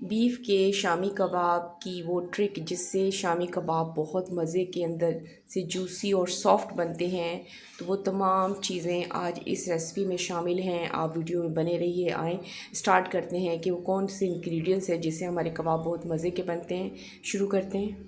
Beef के शामी कबाब की वो ट्रिक जिससे शामी कबाब बहुत मज़े के अंदर से जूसी और सॉफ्ट बनते हैं, तो वो तमाम चीज़ें आज इस रेसिपी में शामिल हैं। आप वीडियो में बने रहिए। आएँ स्टार्ट करते हैं कि वो कौन से इंग्रेडिएंट्स हैं जिससे हमारे कबाब बहुत मज़े के बनते हैं। शुरू करते हैं।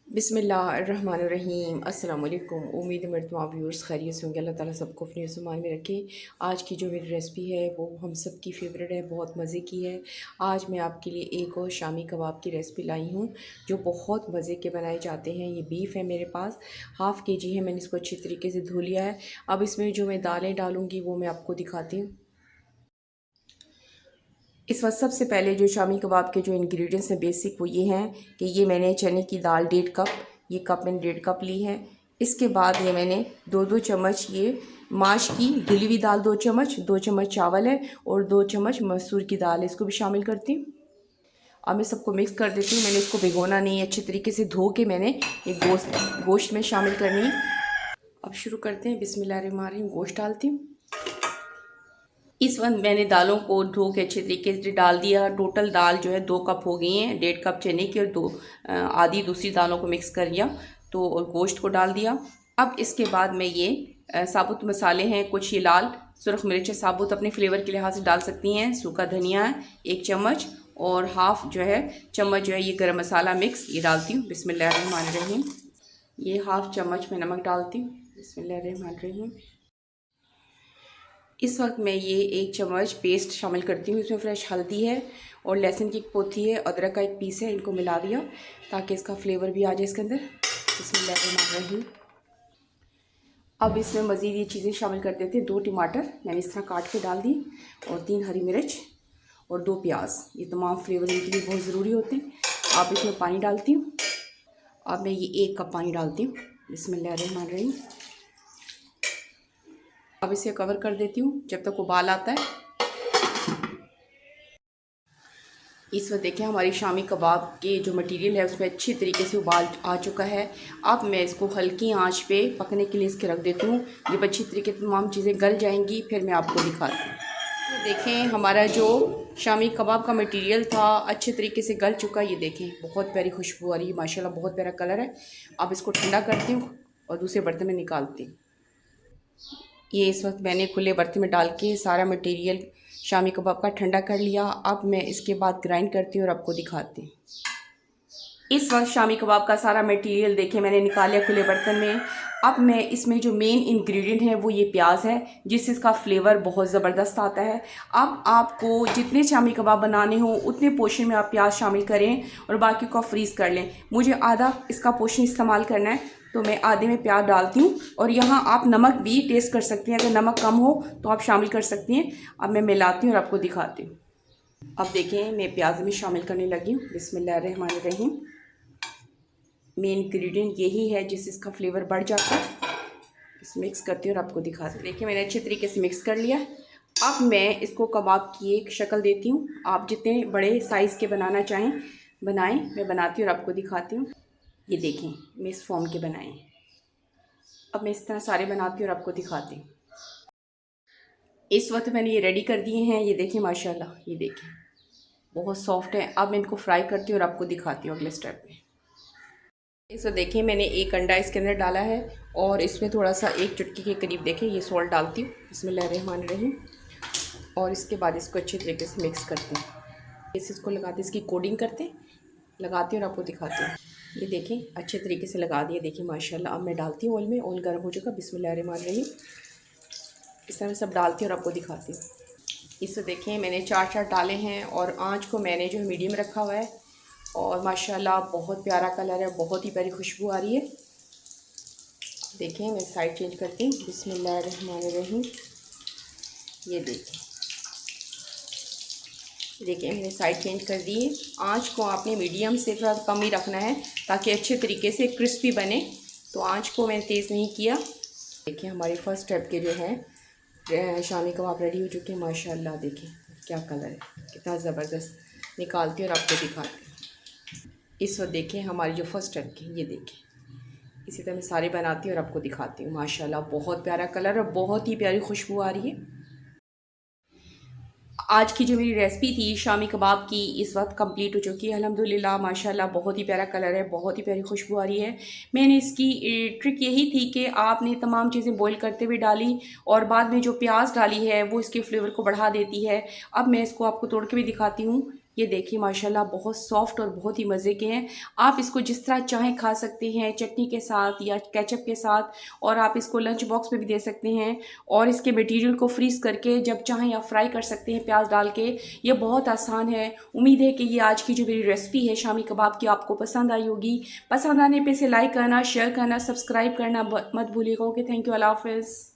बिस्मिल्लाहिर्रहमानिर्रहीम। अस्सलाम वालेकुम। उम्मीद है मेरे तमाम व्यूअर्स खैरियत से होंगे। अल्लाह ताला सबको अपने ईमान में रखे। आज की जो मेरी रेसिपी है वो हम सब की फ़ेवरेट है, बहुत मज़े की है। आज मैं आपके लिए एक और शामी कबाब की रेसिपी लाई हूँ जो बहुत मज़े के बनाए जाते हैं। ये बीफ है मेरे पास, हाफ़ केजी है। मैंने इसको अच्छी तरीके से धो लिया है। अब इसमें जो मैं दालें डालूँगी वो मैं आपको दिखाती हूँ। इस वक्त सबसे पहले जो शामी कबाब के जो इंग्रेडिएंट्स हैं बेसिक वो ये हैं कि ये मैंने चने की दाल 1.5 कप, ये कप मैंने 1.5 कप ली है। इसके बाद ये मैंने 2-2 चम्मच ये माश की धुली हुई दाल, 2 चम्मच चावल है और 2 चम्मच मसूर की दाल है, इसको भी शामिल करती हूँ। अब मैं सबको मिक्स कर देती हूँ। मैंने इसको भिगोना नहीं है, अच्छे तरीके से धो के मैंने ये गोश्त में शामिल करनी है। अब शुरू करते हैं। बिस्मिल्लाहिर्रहमानिर्रहीम। गोश्त डालती हूँ। इस वक्त मैंने दालों को धो के अच्छे तरीके से डाल दिया। टोटल दाल जो है 2 कप हो गई हैं, 1.5 कप चने की और आधी दूसरी दालों को मिक्स कर लिया तो और गोश्त को डाल दिया। अब इसके बाद मैं ये साबुत मसाले हैं, कुछ ये लाल सुरख मिर्च साबुत अपने फ्लेवर के लिहाज से डाल सकती हैं, सूखा धनिया है 1 चम्मच और हाफ जो है चम्मच जो है ये गरम मसाला मिक्स ये डालती हूँ। बिस्मिल्लाहिर्रहमानिर्रहीम। ये हाफ चम्मच में नमक डालती हूँ। बिस्मिल्लाहिर्रहमानिर्रहीम। इस वक्त मैं ये 1 चम्मच पेस्ट शामिल करती हूँ। इसमें फ्रेश हल्दी है और लहसुन की एक पोथी है, अदरक का एक पीस है, इनको मिला दिया ताकि इसका फ्लेवर भी आ जाए इसके अंदर। बिस्मिल्लाहिर्रहमानिर्रहीम। अब इसमें मज़ीद ये चीज़ें शामिल कर देते हैं। 2 टमाटर मैंने इस तरह काट के डाल दी और 3 हरी मिर्च और 2 प्याज। ये तमाम फ्लेवर इनके लिए बहुत ज़रूरी होते हैं। अब इसमें पानी डालती हूँ। अब मैं ये 1 कप पानी डालती हूँ। बिस्मिल्लाहिर्रहमानिर्रहीम। अब इसे कवर कर देती हूँ जब तक उबाल आता है। इस वक्त देखें हमारी शामी कबाब के जो मटेरियल है उसमें अच्छी तरीके से उबाल आ चुका है। अब मैं इसको हल्की आंच पे पकने के लिए इसके रख देती हूँ। जब अच्छी तरीके से तमाम चीज़ें गल जाएंगी फिर मैं आपको दिखाती हूँ। तो देखें हमारा जो शामी कबाब का मटेरियल था अच्छे तरीके से गल चुका है। ये देखें बहुत प्यारी खुशबू आ रही है, माशाल्लाह बहुत प्यारा कलर है। अब इसको ठंडा करती हूँ और दूसरे बर्तन में निकालती हूँ। ये इस वक्त मैंने खुले बर्तन में डाल के सारा मटेरियल शामी कबाब का ठंडा कर लिया। अब मैं इसके बाद ग्राइंड करती हूँ और आपको दिखाती हूँ। इस वक्त शामी कबाब का सारा मटेरियल देखें मैंने निकाल लिया खुले बर्तन में। अब मैं इसमें जो मेन इंग्रेडिएंट है वो ये प्याज है जिससे इसका फ्लेवर बहुत ज़बरदस्त आता है। अब आपको जितने शामी कबाब बनाने हो उतने पोर्शन में आप प्याज शामिल करें और बाकी को फ्रीज़ कर लें। मुझे आधा इसका पोर्शन इस्तेमाल करना है तो मैं आधे में प्याज डालती हूँ और यहाँ आप नमक भी टेस्ट कर सकती हैं, अगर नमक कम हो तो आप शामिल कर सकती हैं। अब मैं मिलाती हूँ और आपको दिखाती हूँ। अब देखें मैं प्याज में शामिल करने लगी हूँ। बिस्मिल्लाहिर्रहमानिर्रहीम। मेन इंग्रेडिएंट यही है जिससे इसका फ्लेवर बढ़ जाता है। इस मिक्स करती हूँ और आपको दिखाती हूँ। देखिए मैंने अच्छे तरीके से मिक्स कर लिया। अब मैं इसको कबाब की एक शक्ल देती हूँ। आप जितने बड़े साइज़ के बनाना चाहें बनाएं, मैं बनाती हूँ और आपको दिखाती हूँ। ये देखें मैं इस फॉर्म के बनाए। अब मैं इस तरह सारे बनाती हूँ और आपको दिखाती हूँ। इस वक्त मैंने ये रेडी कर दिए हैं। ये देखें माशाल्लाह, ये देखें बहुत सॉफ्ट है। अब मैं इनको फ्राई करती हूँ और आपको दिखाती हूँ अगले स्टेप में। इस वक्त देखिए मैंने एक अंडा इसके अंदर डाला है और इसमें थोड़ा सा 1 चुटकी के करीब देखें ये सॉल्ट डालती हूँ। बिस्मिल्लाहिर्रहमानिर्रहीम। और इसके बाद इसको अच्छे तरीके से मिक्स करते हैं। इसको लगाते इसकी कोडिंग करते लगाती हूँ और आपको दिखाती हूँ। ये देखें अच्छे तरीके से लगा दिए। देखिए माशाल्लाह। अब मैं डालती हूँ ऑयल में। ऑयल गर्म हो चुका। बिस्मिल्लाहिर्रहमानिर्रहीम। इस तरह सब डालती हूँ और आपको दिखाती हूँ। इसे देखें मैंने 4 डाले हैं और आँच को मैंने जो मीडियम रखा हुआ है और माशाल्लाह बहुत प्यारा कलर है, बहुत ही प्यारी खुशबू आ रही है। देखें मैं साइड चेंज करती हूँ। बिस्मिल्लाहिर्रहमानिर्रहीम। ये देखें मैंने साइड चेंज कर दी। आँच को आपने मीडियम से थोड़ा कम ही रखना है ताकि अच्छे तरीके से क्रिस्पी बने, तो आँच को मैंने तेज़ नहीं किया। देखिए हमारी फर्स्ट स्टेप के जो है शामी कबाब रेडी हो चुके हैं माशाल्लाह। देखें क्या कलर है, कितना ज़बरदस्त। निकालती हूँ और आपको दिखाती हूँ। इस वक्त देखें हमारी जो फर्स्ट स्टेप की, ये देखें इसी तरह मैं सारे बनाती हूँ और आपको दिखाती हूँ। माशाल्लाह बहुत प्यारा कलर और बहुत ही प्यारी खुशबू आ रही है। आज की जो मेरी रेसिपी थी शामी कबाब की इस वक्त कंप्लीट हो चुकी है अल्हम्दुलिल्लाह माशाल्लाह। बहुत ही प्यारा कलर है, बहुत ही प्यारी खुशबू आ रही है। मैंने इसकी ट्रिक यही थी कि आपने तमाम चीज़ें बॉईल करते हुए डाली और बाद में जो प्याज डाली है वो इसके फ्लेवर को बढ़ा देती है। अब मैं इसको आपको तोड़ के भी दिखाती हूँ। ये देखिए माशाल्लाह बहुत सॉफ्ट और बहुत ही मज़े के हैं। आप इसको जिस तरह चाहें खा सकते हैं, चटनी के साथ या केचप के साथ, और आप इसको लंच बॉक्स में भी दे सकते हैं। और इसके मटेरियल को फ्रीज़ करके जब चाहें आप फ्राई कर सकते हैं प्याज डाल के। ये बहुत आसान है। उम्मीद है कि ये आज की जो मेरी रेसिपी है शामी कबाब की आपको पसंद आई होगी। पसंद आने पे इसे लाइक करना, शेयर करना, सब्सक्राइब करना मत भूलिएगा। ओके, थैंक यू, अल्लाह हाफ़िज़।